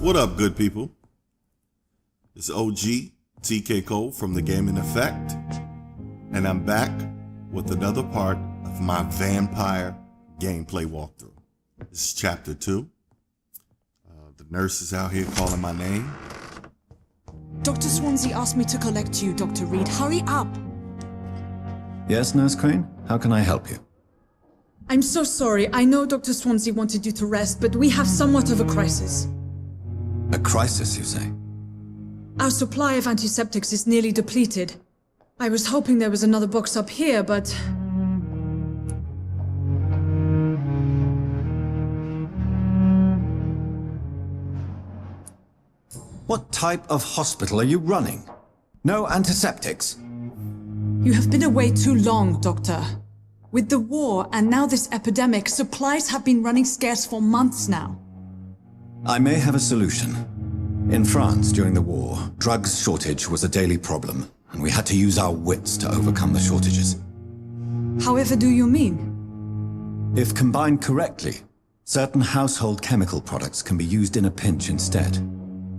What up, good people? It's OG TK Cole from the Gaming Effect, and I'm back with another part of my Vampyr gameplay walkthrough. This is chapter 2. The nurse is out here calling my name. Dr. Swansea asked me to collect you, Dr. Reid. Hurry up! Yes, Nurse Crane? How can I help you? I'm so sorry. I know Dr. Swansea wanted you to rest, but we have somewhat of a crisis. A crisis, you say? Our supply of antiseptics is nearly depleted. I was hoping there was another box up here, but... What type of hospital are you running? No antiseptics? You have been away too long, Doctor. With the war and now this epidemic, supplies have been running scarce for months now. I may have a solution. In France, during the war, drugs shortage was a daily problem, and we had to use our wits to overcome the shortages. However do you mean? If combined correctly, certain household chemical products can be used in a pinch instead.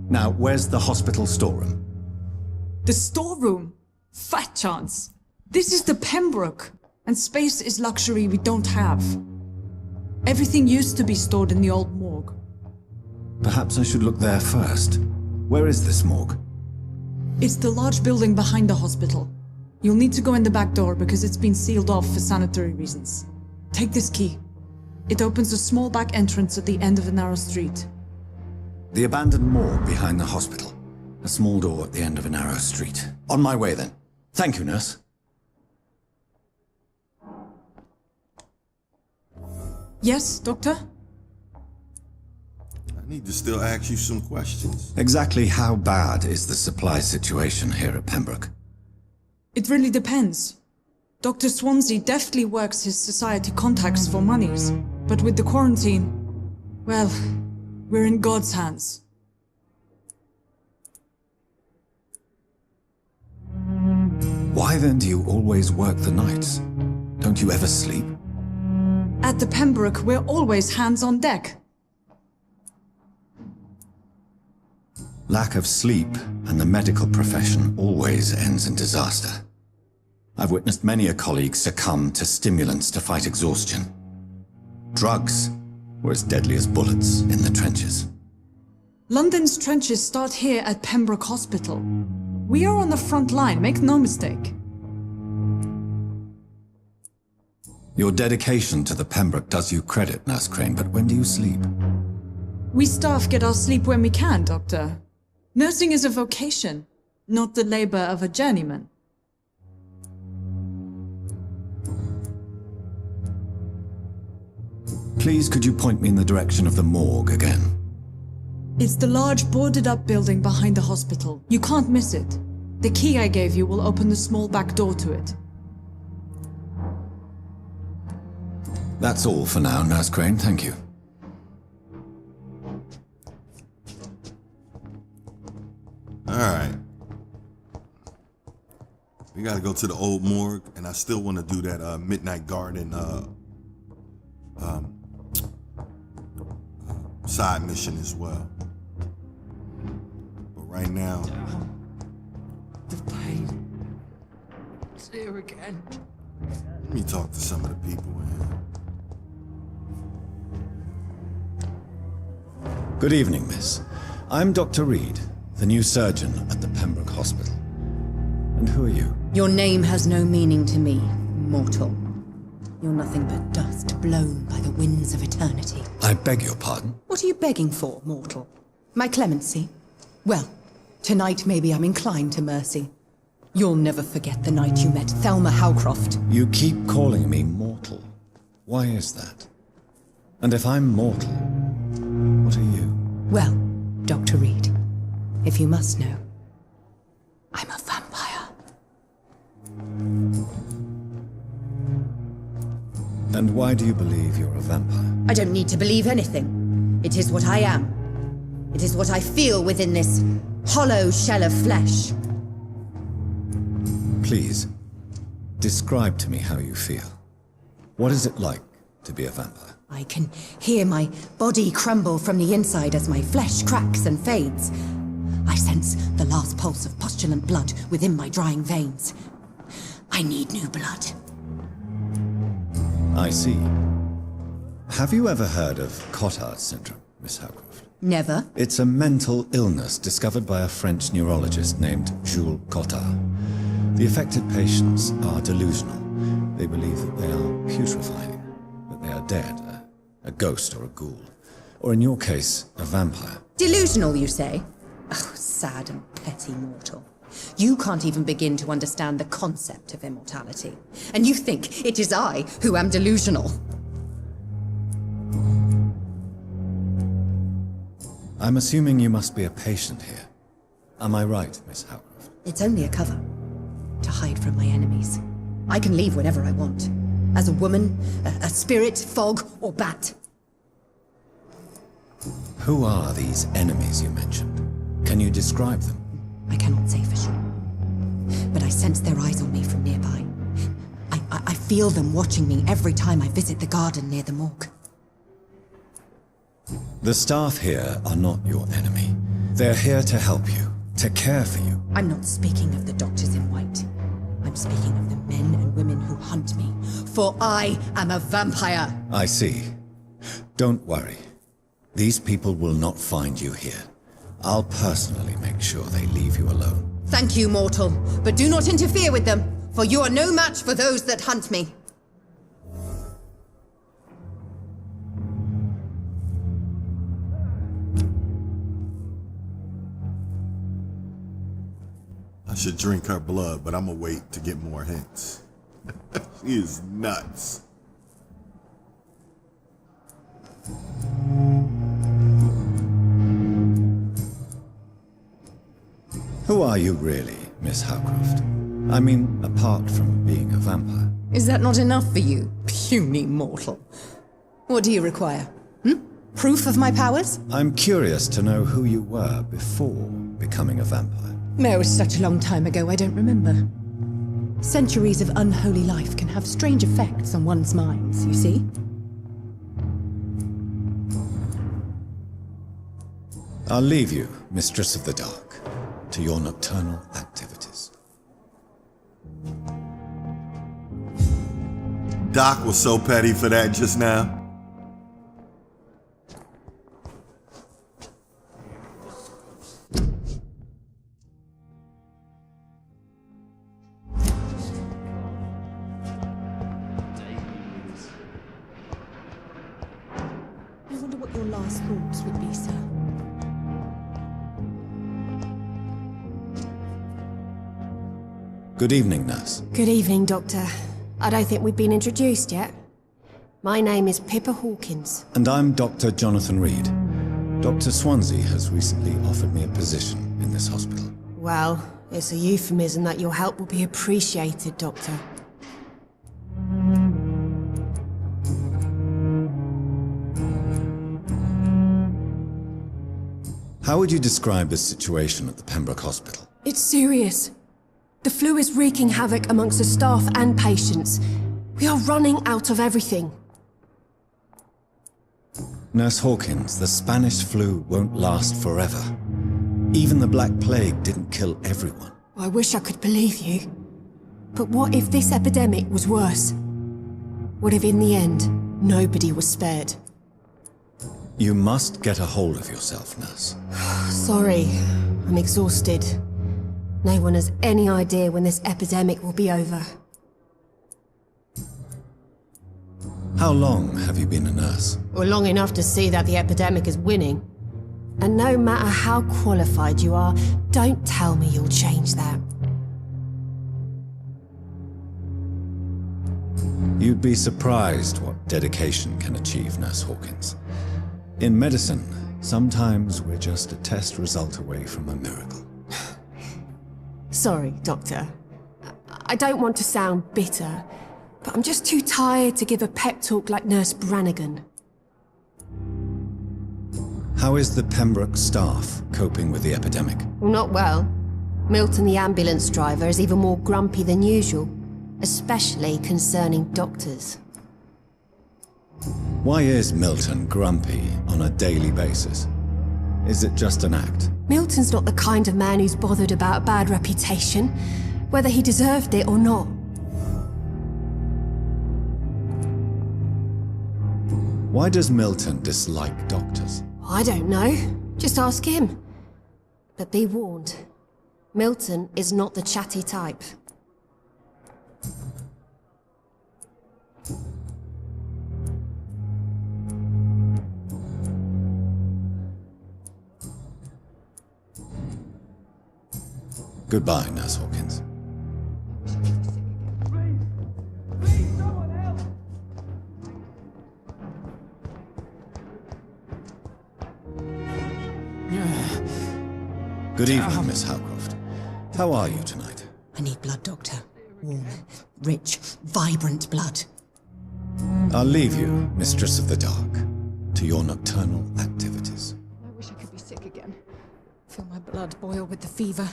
Now, where's the hospital storeroom? The storeroom? Fat chance. This is the Pembroke, and space is luxury we don't have. Everything used to be stored in the old morgue. Perhaps I should look there first. Where is this morgue? It's the large building behind the hospital. You'll need to go in the back door because it's been sealed off for sanitary reasons. Take this key. It opens a small back entrance at the end of a narrow street. The abandoned morgue behind the hospital. A small door at the end of a narrow street. On my way then. Thank you, nurse. Yes, Doctor? I need to still ask you some questions. Exactly how bad is the supply situation here at Pembroke? It really depends. Dr. Swansea deftly works his society contacts for monies, but with the quarantine, well, we're in God's hands. Why then do you always work the nights? Don't you ever sleep? At the Pembroke, we're always hands on deck. Lack of sleep and the medical profession always ends in disaster. I've witnessed many a colleague succumb to stimulants to fight exhaustion. Drugs were as deadly as bullets in the trenches. London's trenches start here at Pembroke Hospital. We are on the front line, make no mistake. Your dedication to the Pembroke does you credit, Nurse Crane, but when do you sleep? We staff get our sleep when we can, Doctor. Nursing is a vocation, not the labor of a journeyman. Please, could you point me in the direction of the morgue again? It's the large boarded-up building behind the hospital. You can't miss it. The key I gave you will open the small back door to it. That's all for now, Nurse Crane, thank you. Alright. We gotta go to the old morgue, and I still want to do that Midnight Garden side mission as well. But right now... The pain. It's here again. Let me talk to some of the people in here. Good evening, miss. I'm Dr. Reid, the new surgeon at the Pembroke Hospital. And who are you? Your name has no meaning to me, mortal. You're nothing but dust blown by the winds of eternity. I beg your pardon? What are you begging for, mortal? My clemency? Well, tonight maybe I'm inclined to mercy. You'll never forget the night you met Thelma Howcroft. You keep calling me mortal. Why is that? And if I'm mortal, what are you? Well, Dr. Reid, if you must know, I'm a vampire. And why do you believe you're a vampire? I don't need to believe anything. It is what I am. It is what I feel within this hollow shell of flesh. Please, describe to me how you feel. What is it like to be a vampire? I can hear my body crumble from the inside as my flesh cracks and fades. I sense the last pulse of postulant blood within my drying veins. I need new blood. I see. Have you ever heard of Cotard syndrome, Miss Howcroft? Never. It's a mental illness discovered by a French neurologist named Jules Cotard. The affected patients are delusional. They believe that they are putrefying, that they are dead, a ghost or a ghoul. Or in your case, a vampire. Delusional, you say? Oh, sad and petty mortal. You can't even begin to understand the concept of immortality. And you think it is I who am delusional. I'm assuming you must be a patient here. Am I right, Miss Howcroft? It's only a cover. To hide from my enemies. I can leave whenever I want. As a woman, a spirit, fog, or bat. Who are these enemies you mentioned? Can you describe them? I cannot say for sure. But I sense their eyes on me from nearby. I feel them watching me every time I visit the garden near the morgue. The staff here are not your enemy. They're here to help you, to care for you. I'm not speaking of the doctors in white. I'm speaking of the men and women who hunt me. For I am a vampire! I see. Don't worry. These people will not find you here. I'll personally make sure they leave you alone. Thank you, mortal, but do not interfere with them, for you are no match for those that hunt me. I should drink her blood, but I'm gonna wait to get more hints. She is nuts. Who are you really, Miss Howcroft? I mean, apart from being a vampire. Is that not enough for you, puny mortal? What do you require? Proof of my powers? I'm curious to know who you were before becoming a vampire. It was such a long time ago, I don't remember. Centuries of unholy life can have strange effects on one's minds, you see? I'll leave you, Mistress of the Dark, to your nocturnal activities. Doc was so petty for that just now. I wonder what your last thoughts would be, sir. Good evening, nurse. Good evening, Doctor. I don't think we've been introduced yet. My name is Pippa Hawkins. And I'm Dr. Jonathan Reid. Dr. Swansea has recently offered me a position in this hospital. Well, it's a euphemism that your help will be appreciated, Doctor. How would you describe the situation at the Pembroke Hospital? It's serious. The flu is wreaking havoc amongst the staff and patients. We are running out of everything. Nurse Hawkins, the Spanish flu won't last forever. Even the Black Plague didn't kill everyone. I wish I could believe you. But what if this epidemic was worse? What if in the end, nobody was spared? You must get a hold of yourself, nurse. Sorry, I'm exhausted. No one has any idea when this epidemic will be over. How long have you been a nurse? Well, long enough to see that the epidemic is winning. And no matter how qualified you are, don't tell me you'll change that. You'd be surprised what dedication can achieve, Nurse Hawkins. In medicine, sometimes we're just a test result away from a miracle. Sorry, Doctor. I don't want to sound bitter, but I'm just too tired to give a pep talk like Nurse Brannigan. How is the Pembroke staff coping with the epidemic? Well, not well. Milton, the ambulance driver, is even more grumpy than usual, especially concerning doctors. Why is Milton grumpy on a daily basis? Is it just an act? Milton's not the kind of man who's bothered about a bad reputation, whether he deserved it or not. Why does Milton dislike doctors? I don't know. Just ask him. But be warned, Milton is not the chatty type. Goodbye, Nurse Hawkins. Good evening, Miss Howcroft. How are you tonight? I need blood, Doctor. Warm, rich, vibrant blood. I'll leave you, Mistress of the Dark, to your nocturnal activities. I wish I could be sick again. Feel my blood boil with the fever.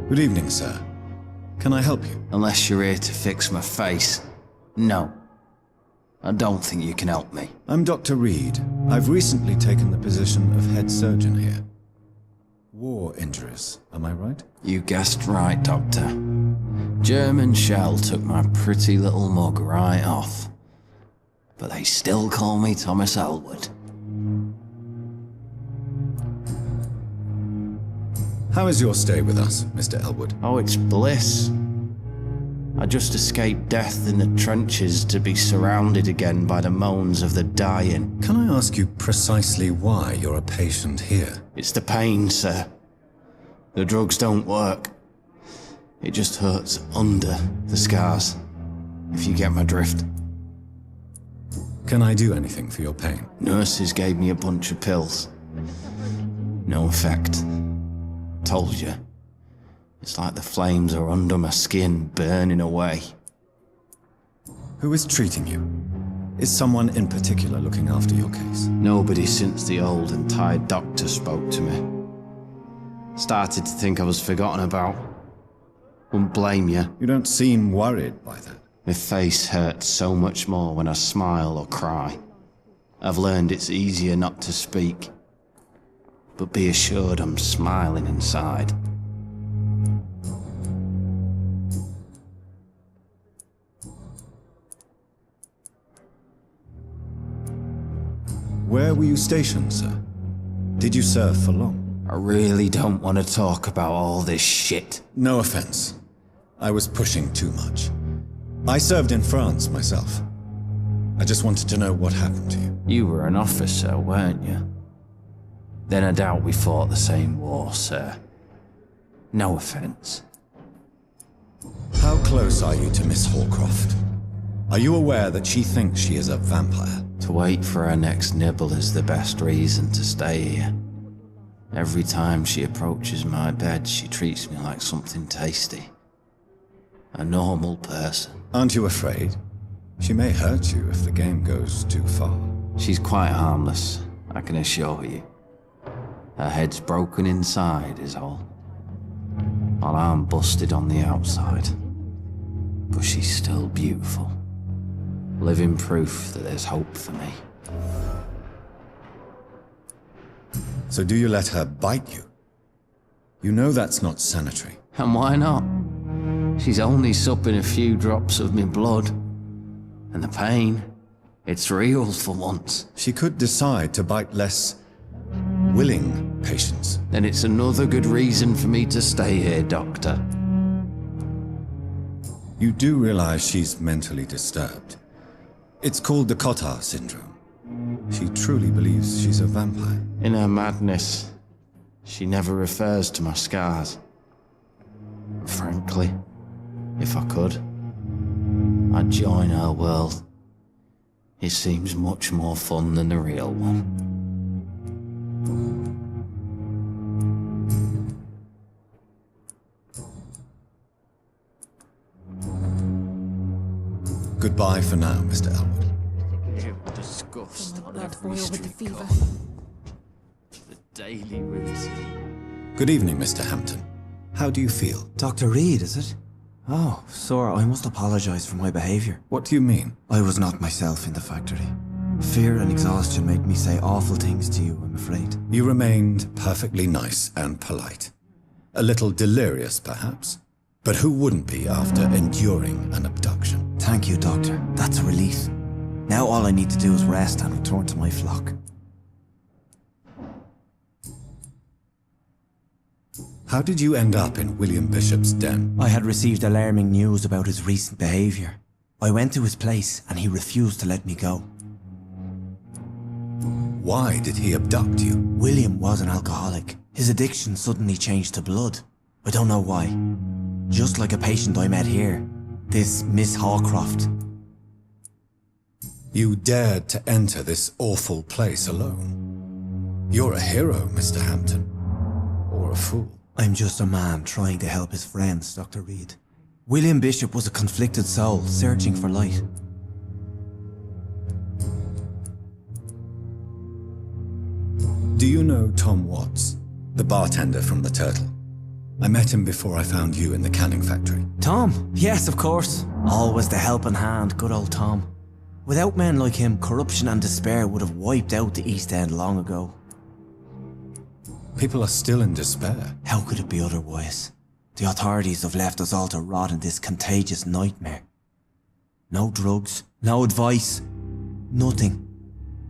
Good evening, sir. Can I help you? Unless you're here to fix my face. No. I don't think you can help me. I'm Dr. Reid. I've recently taken the position of head surgeon here. War injuries, am I right? You guessed right, Doctor. German shell took my pretty little mug right off. But they still call me Thomas Elwood. How is your stay with us, Mr. Elwood? Oh, it's bliss. I just escaped death in the trenches to be surrounded again by the moans of the dying. Can I ask you precisely why you're a patient here? It's the pain, sir. The drugs don't work. It just hurts under the scars, if you get my drift. Can I do anything for your pain? Nurses gave me a bunch of pills. No effect. Told you. It's like the flames are under my skin, burning away. Who is treating you? Is someone in particular looking after your case? Nobody since the old and tired doctor spoke to me. Started to think I was forgotten about. Wouldn't blame you. You don't seem worried by that. My face hurts so much more when I smile or cry. I've learned it's easier not to speak. But be assured I'm smiling inside. Where were you stationed, sir? Did you serve for long? I really don't want to talk about all this shit. No offense. I was pushing too much. I served in France myself. I just wanted to know what happened to you. You were an officer, weren't you? Then I doubt we fought the same war, sir. No offense. How close are you to Miss Hawcroft? Are you aware that she thinks she is a vampire? To wait for her next nibble is the best reason to stay here. Every time she approaches my bed, she treats me like something tasty. A normal person. Aren't you afraid? She may hurt you if the game goes too far. She's quite harmless, I can assure you. Her head's broken inside is all. While I'm busted on the outside. But she's still beautiful. Living proof that there's hope for me. So do you let her bite you? You know that's not sanitary. And why not? She's only supping a few drops of me blood. And the pain, it's real for once. She could decide to bite less willing patients. Then it's another good reason for me to stay here, Doctor. You do realize she's mentally disturbed. It's called the Cotard syndrome. She truly believes she's a vampire. In her madness, she never refers to my scars. Frankly, if I could, I'd join her world. It seems much more fun than the real one. Goodbye for now, Mr. Elwood. Disgust on Blood boil every with the street fever. corner. The daily routine. Good evening, Mr. Hampton. How do you feel? Dr. Reid, is it? Oh, sir, I must apologise for my behaviour. What do you mean? I was not myself in the factory. Fear and exhaustion made me say awful things to you, I'm afraid. You remained perfectly nice and polite. A little delirious, perhaps. But who wouldn't be after enduring an abduction? Thank you, Doctor. That's a relief. Now all I need to do is rest and return to my flock. How did you end up in William Bishop's den? I had received alarming news about his recent behaviour. I went to his place and he refused to let me go. Why did he abduct you? William was an alcoholic. His addiction suddenly changed to blood. I don't know why. Just like a patient I met here. This Miss Hawcroft. You dared to enter this awful place alone. You're a hero, Mr. Hampton. Or a fool. I'm just a man trying to help his friends, Dr. Reid. William Bishop was a conflicted soul searching for light. Do you know Tom Watts, the bartender from the Turtle? I met him before I found you in the canning factory. Tom? Yes, of course. Always the helping hand, good old Tom. Without men like him, corruption and despair would have wiped out the East End long ago. People are still in despair. How could it be otherwise? The authorities have left us all to rot in this contagious nightmare. No drugs, no advice, nothing.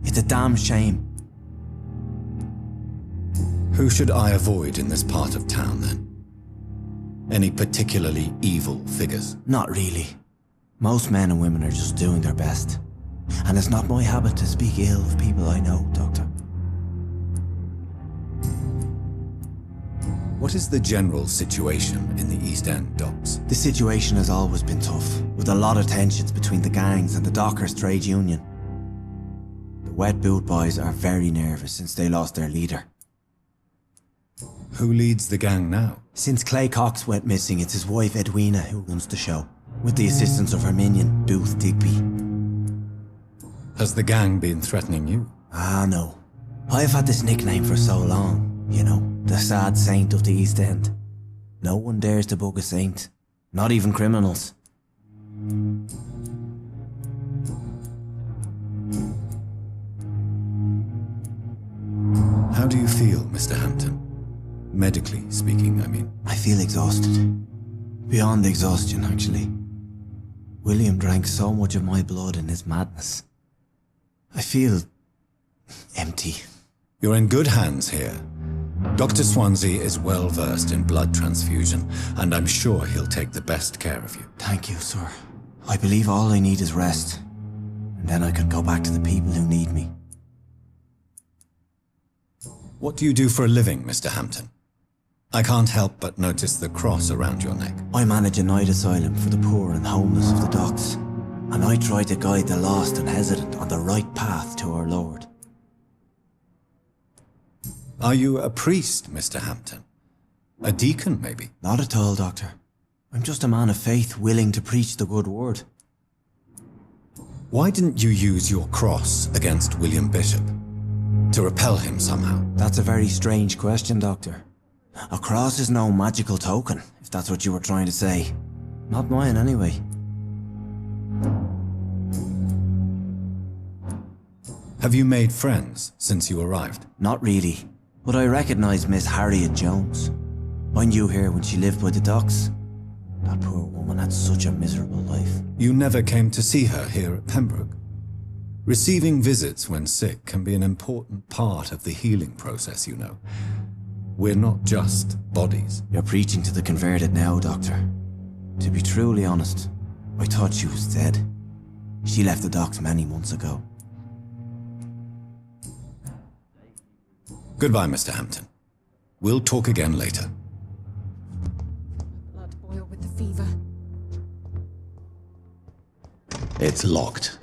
It's a damn shame. Who should I avoid in this part of town, then? Any particularly evil figures? Not really. Most men and women are just doing their best. And it's not my habit to speak ill of people I know, Doctor. What is the general situation in the East End docks? The situation has always been tough, with a lot of tensions between the gangs and the Dockers Trade Union. The Wet Boot Boys are very nervous since they lost their leader. Who leads the gang now? Since Clay Cox went missing, it's his wife Edwina who runs the show, with the assistance of her minion, Booth Digby. Has the gang been threatening you? Ah, no. I've had this nickname for so long, you know, the sad saint of the East End. No one dares to bug a saint, not even criminals. How do you feel, Mr. Hampton? Medically speaking, I mean. I feel exhausted. Beyond exhaustion, actually. William drank so much of my blood in his madness. I feel empty. You're in good hands here. Dr. Swansea is well versed in blood transfusion, and I'm sure he'll take the best care of you. Thank you, sir. I believe all I need is rest. And then I could go back to the people who need me. What do you do for a living, Mr. Hampton? I can't help but notice the cross around your neck. I manage a night asylum for the poor and homeless of the docks, and I try to guide the lost and hesitant on the right path to our Lord. Are you a priest, Mr. Hampton? A deacon, maybe? Not at all, Doctor. I'm just a man of faith willing to preach the good word. Why didn't you use your cross against William Bishop? To repel him somehow? That's a very strange question, Doctor. A cross is no magical token, if that's what you were trying to say. Not mine, anyway. Have you made friends since you arrived? Not really, but I recognise Miss Harriet Jones. I knew her when she lived by the docks. That poor woman had such a miserable life. You never came to see her here at Pembroke? Receiving visits when sick can be an important part of the healing process, you know. We're not just bodies. You're preaching to the converted now, Doctor. To be truly honest, I thought she was dead. She left the docks many months ago. Goodbye, Mr. Hampton. We'll talk again later. Blood boil with the fever. It's locked.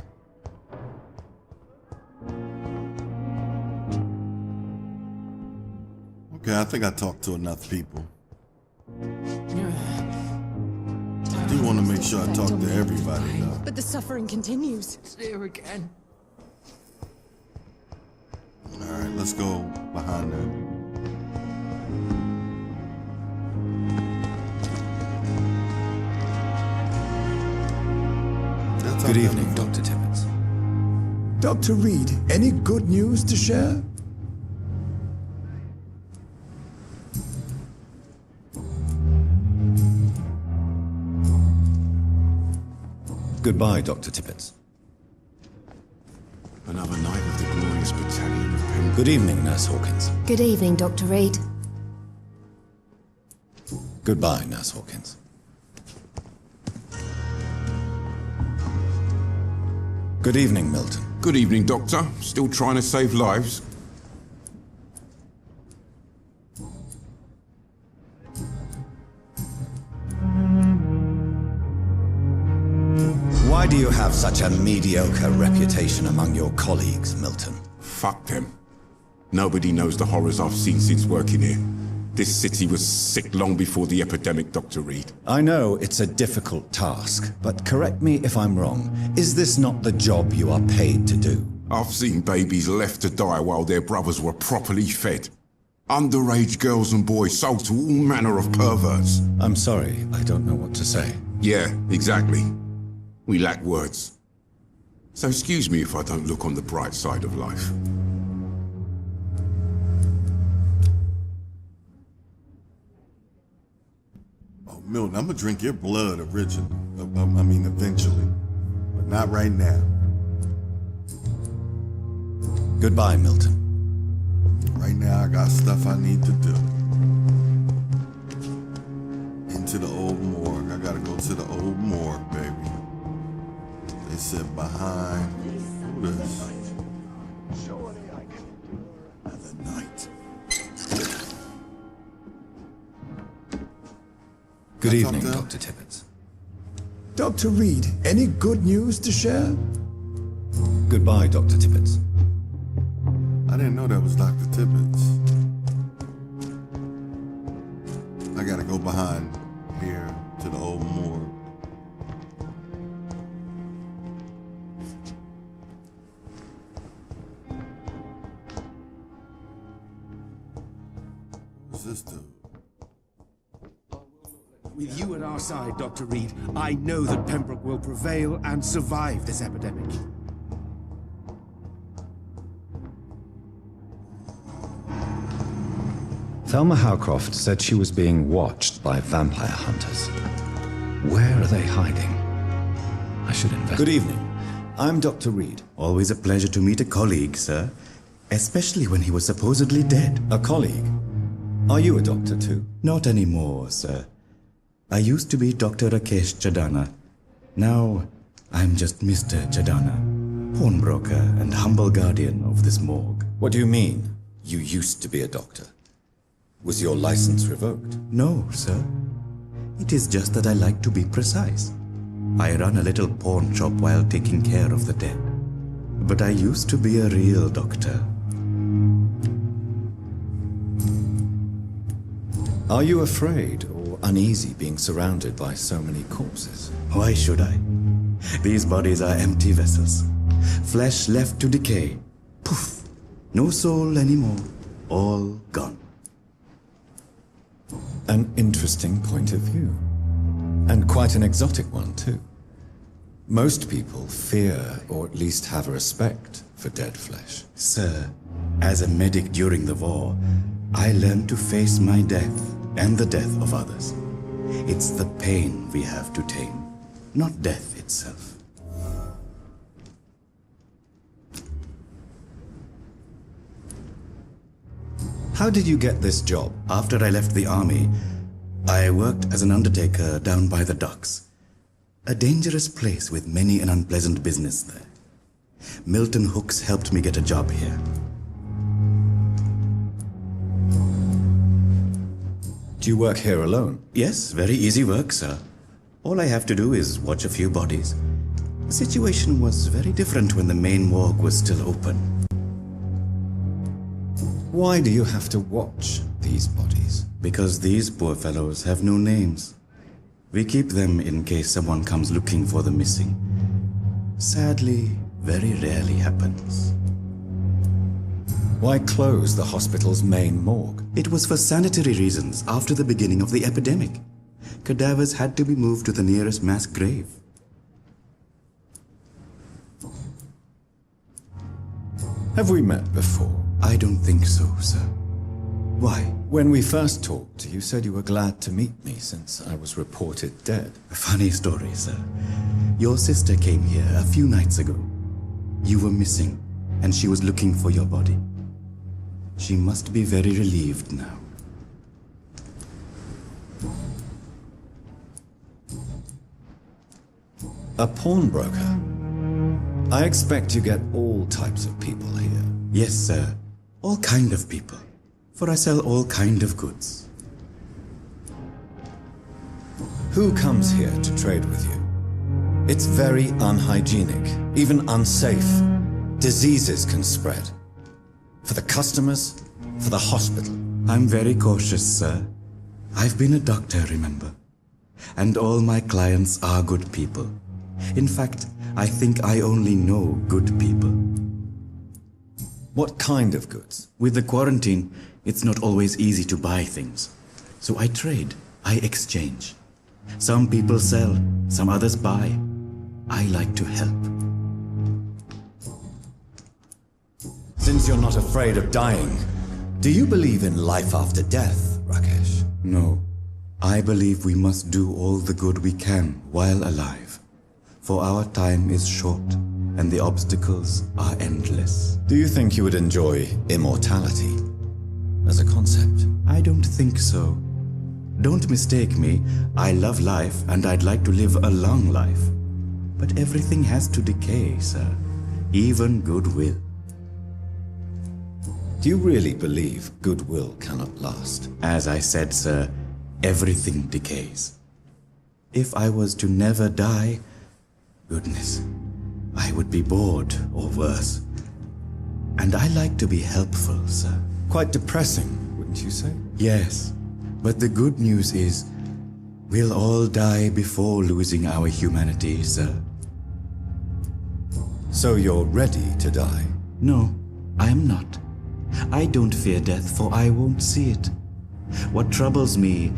Okay, I think I talked to enough people. I do want to make sure I talk to everybody, though. But the suffering continues. It's there again. Alright, let's go behind them. Good evening, Dr. Tibbets. Dr. Reid, any good news to share? Goodbye, Dr. Tibbets. Another night of the glorious battalion of Pembroke. Good evening, Nurse Hawkins. Good evening, Dr. Reid. Goodbye, Nurse Hawkins. Good evening, Milton. Good evening, Doctor. Still trying to save lives? Why do you have such a mediocre reputation among your colleagues, Milton? Fuck them. Nobody knows the horrors I've seen since working here. This city was sick long before the epidemic, Dr. Reid. I know it's a difficult task, but correct me if I'm wrong. Is this not the job you are paid to do? I've seen babies left to die while their brothers were properly fed. Underage girls and boys sold to all manner of perverts. I'm sorry, I don't know what to say. Yeah, exactly. We lack words. So excuse me if I don't look on the bright side of life. Oh, Milton, I'm gonna drink your blood originally. I mean, eventually. But not right now. Goodbye, Milton. Right now, I got stuff I need to do. Into the old morgue. I gotta go to the old morgue, baby. They sit behind. Who this? Surely I can endure another night. Good evening, Doctor. Dr. Tibbets. Dr. Reid, any good news to share? Goodbye, Dr. Tibbets. I didn't know that was Dr. Tibbets. I gotta go behind here to the old morgue. What's this dude? With you at our side, Dr. Reid, I know that Pembroke will prevail and survive this epidemic. Thelma Howcroft said she was being watched by vampire hunters. Where are they hiding? I should investigate. Good evening. I'm Dr. Reid. Always a pleasure to meet a colleague, sir. Especially when he was supposedly dead. A colleague? Are you a doctor too? Not anymore, sir. I used to be Dr. Rakesh Chadana. Now, I'm just Mr. Chadana, pawnbroker and humble guardian of this morgue. What do you mean, you used to be a doctor? Was your license revoked? No, sir. It is just that I like to be precise. I run a little pawn shop while taking care of the dead. But I used to be a real doctor. Are you afraid or uneasy being surrounded by so many corpses? Why should I? These bodies are empty vessels. Flesh left to decay. Poof! No soul anymore. All gone. An interesting point of view. And quite an exotic one, too. Most people fear, or at least have a respect, for dead flesh. Sir, as a medic during the war, I learned to face my death and the death of others. It's the pain we have to tame, not death itself. How did you get this job? After I left the army, I worked as an undertaker down by the docks. A dangerous place with many an unpleasant business there. Milton Hooks helped me get a job here. Do you work here alone? Yes, very easy work, sir. All I have to do is watch a few bodies. The situation was very different when the main morgue was still open. Why do you have to watch these bodies? Because these poor fellows have no names. We keep them in case someone comes looking for the missing. Sadly, very rarely happens. Why close the hospital's main morgue? It was for sanitary reasons after the beginning of the epidemic. Cadavers had to be moved to the nearest mass grave. Have we met before? I don't think so, sir. Why? When we first talked, you said you were glad to meet me since I was reported dead. A funny story, sir. Your sister came here a few nights ago. You were missing, and she was looking for your body. She must be very relieved now. A pawnbroker? I expect you get all types of people here. Yes, sir. All kind of people. For I sell all kind of goods. Who comes here to trade with you? It's very unhygienic, even unsafe. Diseases can spread. For the customers, for the hospital. I'm very cautious, sir. I've been a doctor, remember? And all my clients are good people. In fact, I think I only know good people. What kind of goods? With the quarantine, it's not always easy to buy things. So I trade, I exchange. Some people sell, some others buy. I like to help. Since you're not afraid of dying, do you believe in life after death, Rakesh? No. I believe we must do all the good we can while alive. For our time is short, and the obstacles are endless. Do you think you would enjoy immortality as a concept? I don't think so. Don't mistake me. I love life, and I'd like to live a long life. But everything has to decay, sir. Even goodwill. Do you really believe goodwill cannot last? As I said, sir, everything decays. If I was to never die, goodness, I would be bored or worse. And I like to be helpful, sir. Quite depressing, wouldn't you say? Yes, but the good news is, we'll all die before losing our humanity, sir. So you're ready to die? No, I am not. I don't fear death, for I won't see it. What troubles me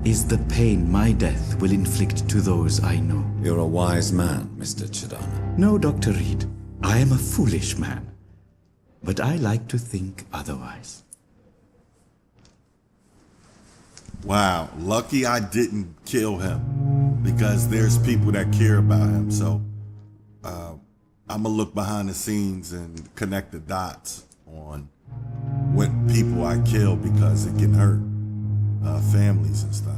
is the pain my death will inflict to those I know. You're a wise man, Mr. Chidana. No, Dr. Reid. I am a foolish man. But I like to think otherwise. Wow, lucky I didn't kill him because there's people that care about him. So I'm gonna look behind the scenes and connect the dots on what people I kill because it can hurt families and stuff.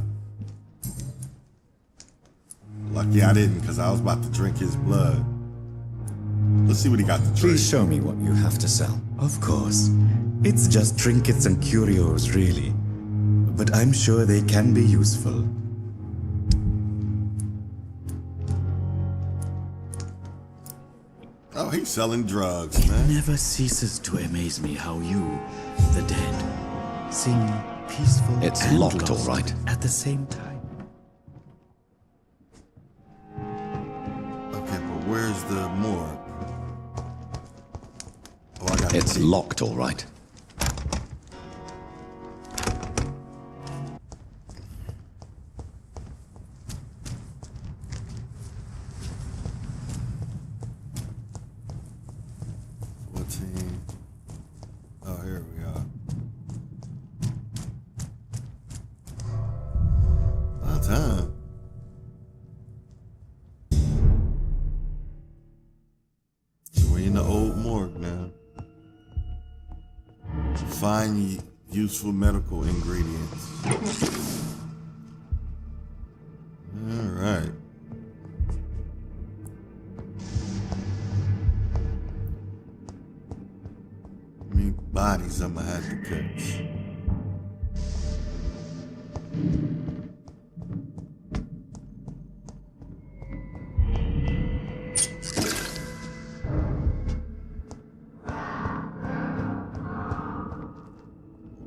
Lucky I didn't because I was about to drink his blood. Let's see what he got to trade. Please show me what you have to sell. Of course. It's just trinkets and curios, really. But I'm sure they can be useful. Oh, he's selling drugs, It man. never ceases to amaze me how you, the dead, seem peaceful It's and locked, lost all right. at the same time. Okay, but where's the morgue? Oh, I got the It's key. locked, all right. Oh, here we are. About time. So we're in the old morgue now. Find useful medical ingredients. All right. How many bodies I'm gonna have to catch?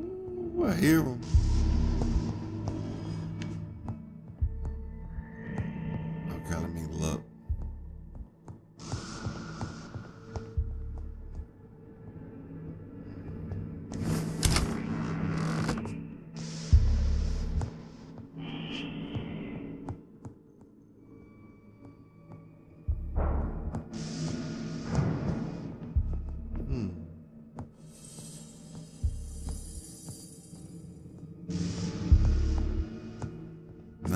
Ooh, I hear him. Okay, let me look.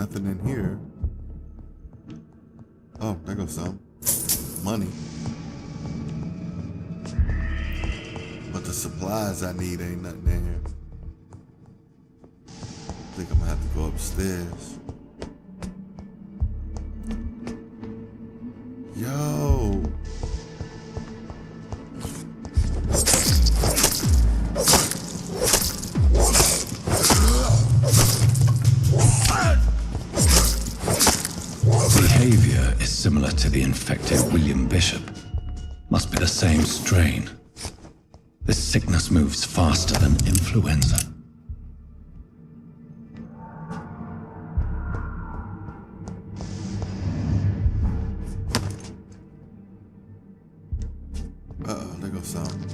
Nothing in here. Oh, there goes some. Money. But the supplies I need ain't nothing in here. I think I'm gonna have to go upstairs. Yo. Behavior is similar to the infected William Bishop. Must be the same strain. This sickness moves faster than influenza. Uh-oh, there goes some.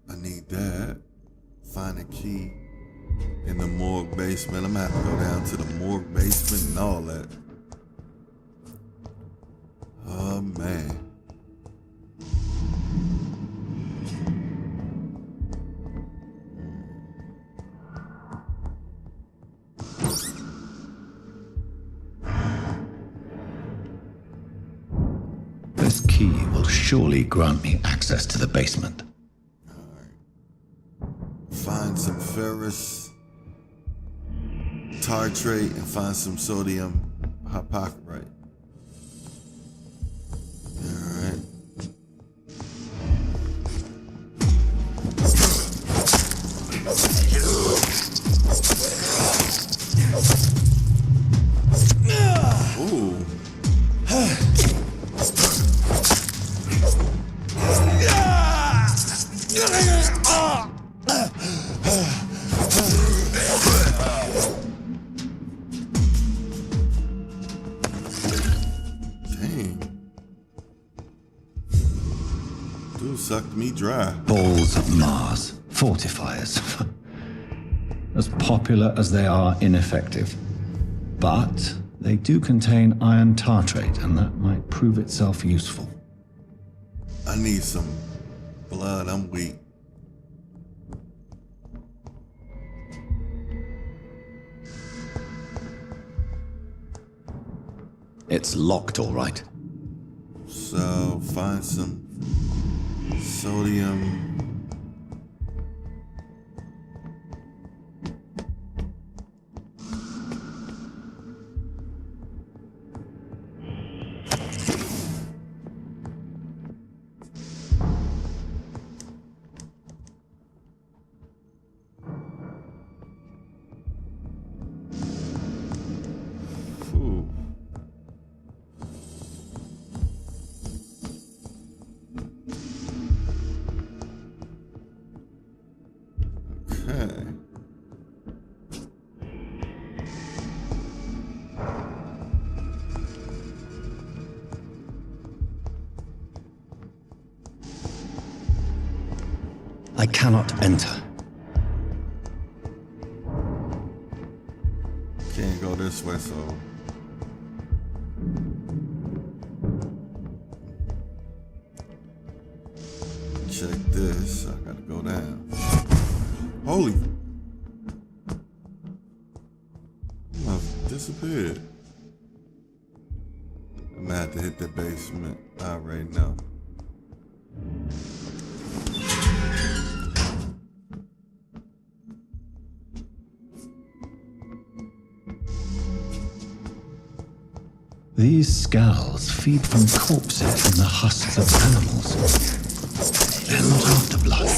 I need that. Find a key in the morgue basement. I'm gonna have to go down to the morgue basement and all that. Oh, man. This key will surely grant me access to the basement. Find some ferrous tartrate and find some sodium hypochlorite. Alright. Ooh. Dude sucked me dry. Balls of Mars. Fortifiers. As popular as they are ineffective. But they do contain iron tartrate, and that might prove itself useful. I need some blood. I'm weak. It's locked, all right. So find some sodium. Ooh. Okay. I cannot enter. Can't go this way, so. Check this. I gotta go down. Holy. I've disappeared. I'm gonna have to hit the basement. I already know. These skulls feed from corpses and the husks of animals. They're not after blood.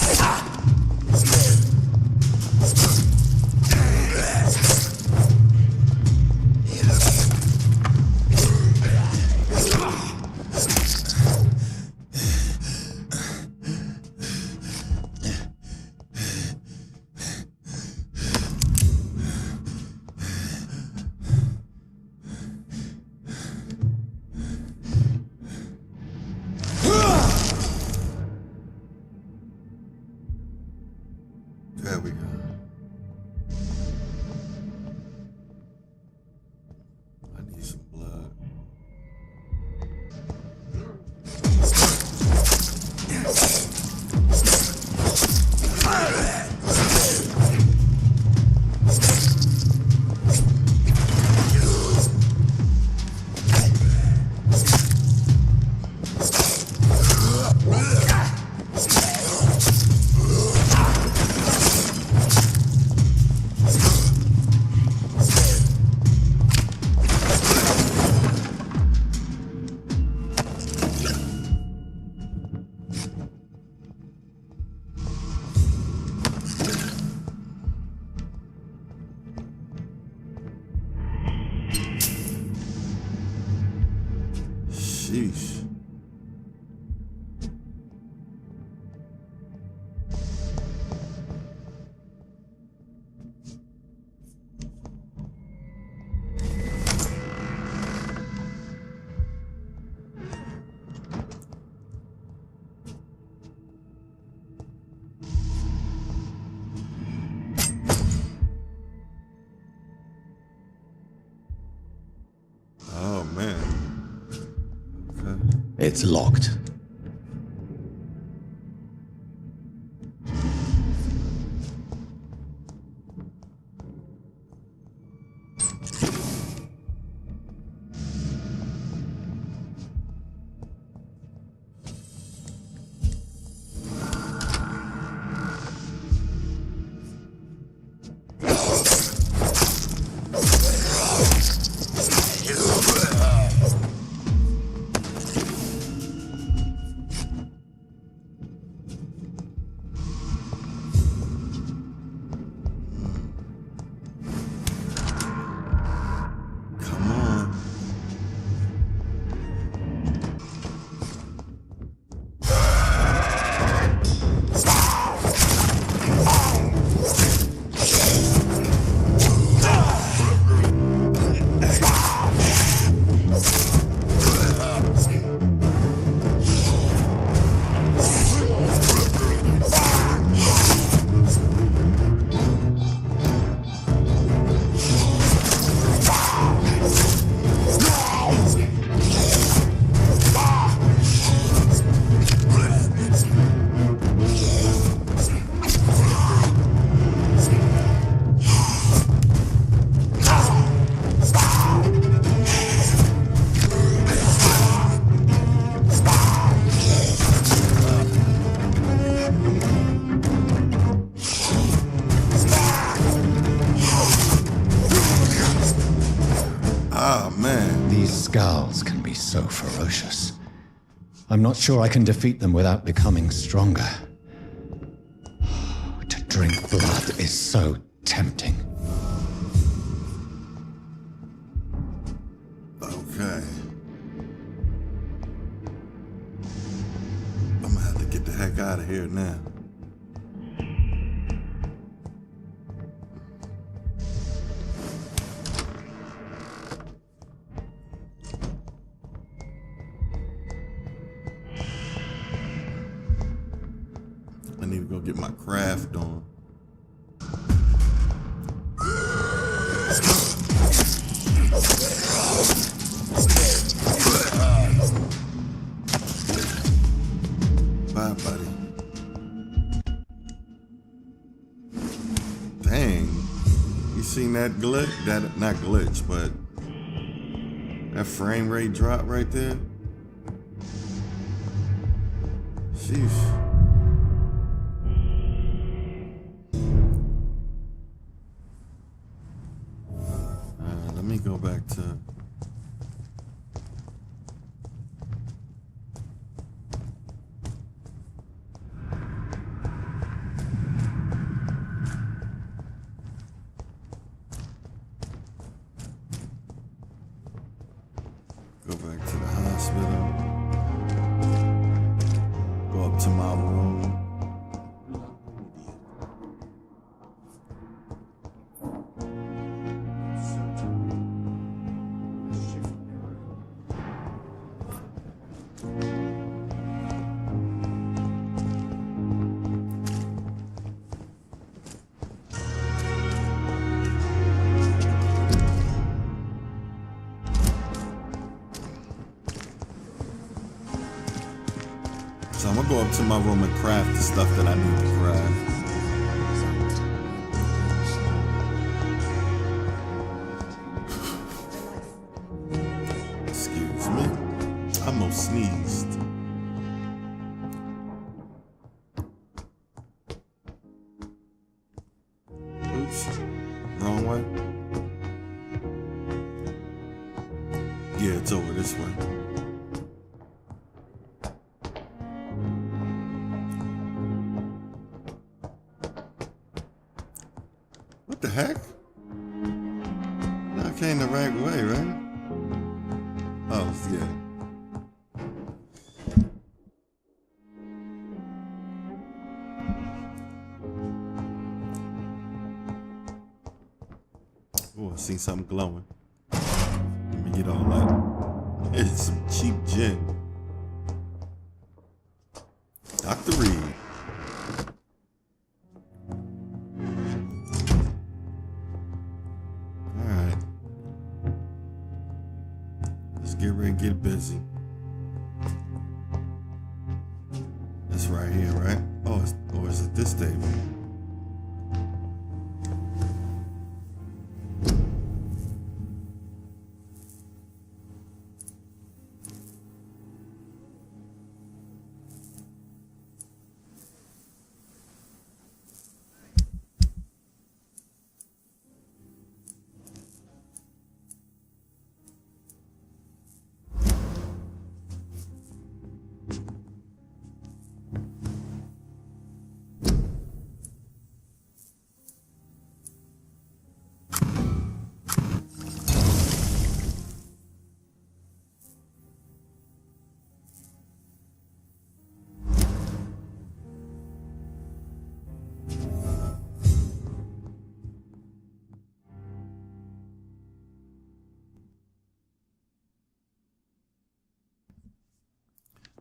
Sheesh. Oh man. Okay. It's locked. Come on. Ah man. These skulls can be so ferocious. I'm not sure I can defeat them without becoming stronger. To drink blood is so tempting. Okay. I'm gonna have to get the heck out of here now. I need to go get my craft on. Bye, buddy. Dang. You seen that glitch? That, not glitch, but that frame rate drop right there? Sheesh. Let me go back to... Go back to the hospital. Go up to my room. So I'm gonna go up to my room and craft the stuff that I need to craft. Excuse me. I almost sneezed. Oops. Wrong way. Yeah, it's over this way. What the heck? I came the right way, right? Oh, yeah. Oh, I seen something glowing. Let me get all that. It's some cheap gin. Dr. Reid. Alright. Let's get ready and get busy. That's right here, right? Oh, or is it this table?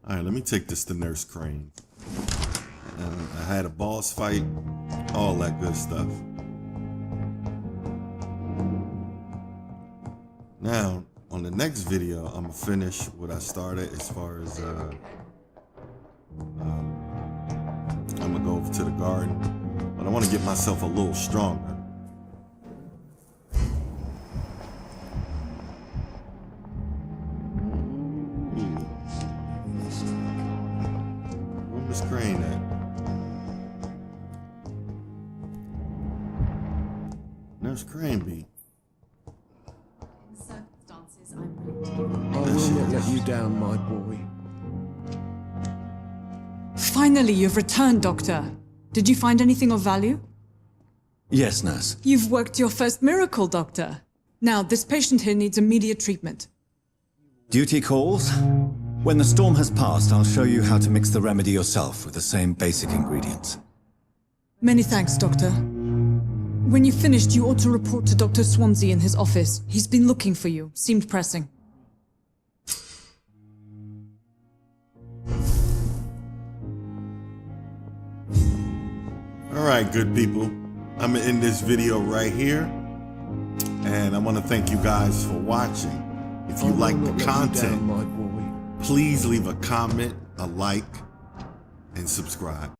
All right, let me take this to Nurse Crane. I had a boss fight, all that good stuff. Now, on the next video, I'm gonna finish what I started as far as I'm gonna go over to the garden, but I want to get myself a little stronger. Crane at? Nurse Crane be. I will not let you down, my boy. Finally, you've returned, Doctor. Did you find anything of value? Yes, nurse. You've worked your first miracle, Doctor. Now, this patient here needs immediate treatment. Duty calls. When the storm has passed, I'll show you how to mix the remedy yourself with the same basic ingredients. Many thanks, Doctor. When you've finished, you ought to report to Dr. Swansea in his office. He's been looking for you. Seemed pressing. All right, good people. I'm gonna end this video right here. And I want to thank you guys for watching. If you like the content, please leave a comment, a like, and subscribe.